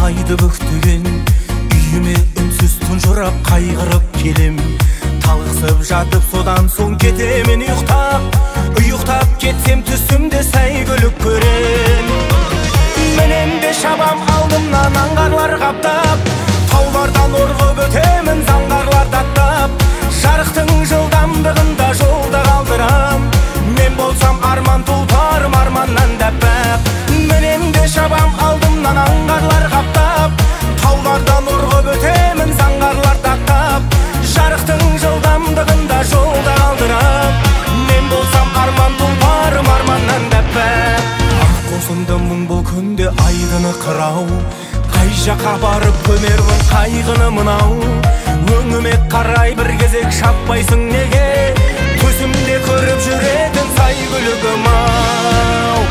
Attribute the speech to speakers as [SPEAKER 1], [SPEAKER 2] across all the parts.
[SPEAKER 1] айды бүктеген үйіме үнсіз тұнжырап қайғырып келем. Талықсып жатып содан соң кетемен ұйықтап кетсем түсімде сәйгүлік көрем. Менен де шабам алдымнан аңғарлар қаптап, таулардан орғып өтемін заңғарлар даттап. Жарықтың жылдамдығында жолда қалдырам, мен болсам арман тұлпарым арманнан дәппәп. Менен де шабам алдымнан аңғарлар қаптап, таулардан орғып өтемін заңғарлар даттап. Жарықтың жылдамдығында жолда қалдырам, мен болсам арман тұлпарым арманнан дәппәп. Ақ қосынды мұң бұл күнде айдыны қырау, қай жаққа барып көмермін қайғыны мынау. Өңіме қарай бір кезек шаппайсың неге, төсімде көріп жүретін сәйгүлігім ау.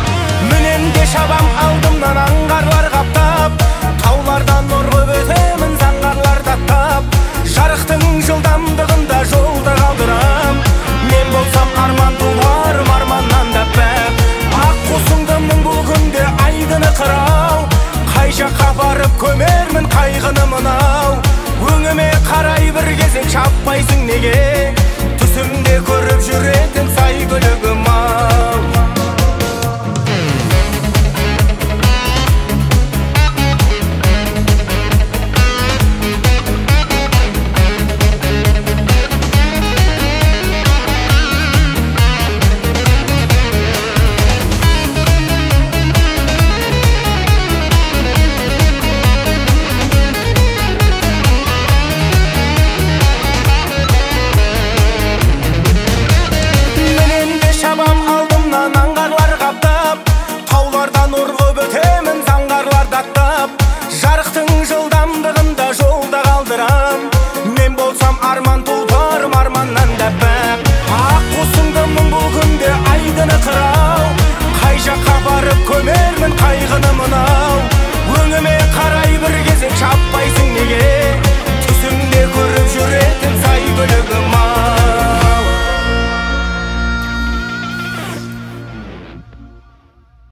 [SPEAKER 1] Менен де шабам алдымнан аңғарлар қаптап, таулардан орғып өтемін заңғарлар даттап. Жарықтың жылдамдығында жолда қалдырам, мен болсам арман тұлпарым арманнан дәппәп. Ақ қосыңды мұң бұл күнде айдыны қырау, қай жаққа барып көмермін қайғыны мынау. Өңіме қарай бір кезек шаппайсың неге, түсімде көріп жүретін сәйгүлігім ау. Жарықтың жылдамдығында жолда қалдырам, мен болсам арман тұлпарым арманнан дәппәп. Ақ қосыңды мұң бұл күнде айдыны қырау, қай жаққа барып көмермін қайғыны мынау.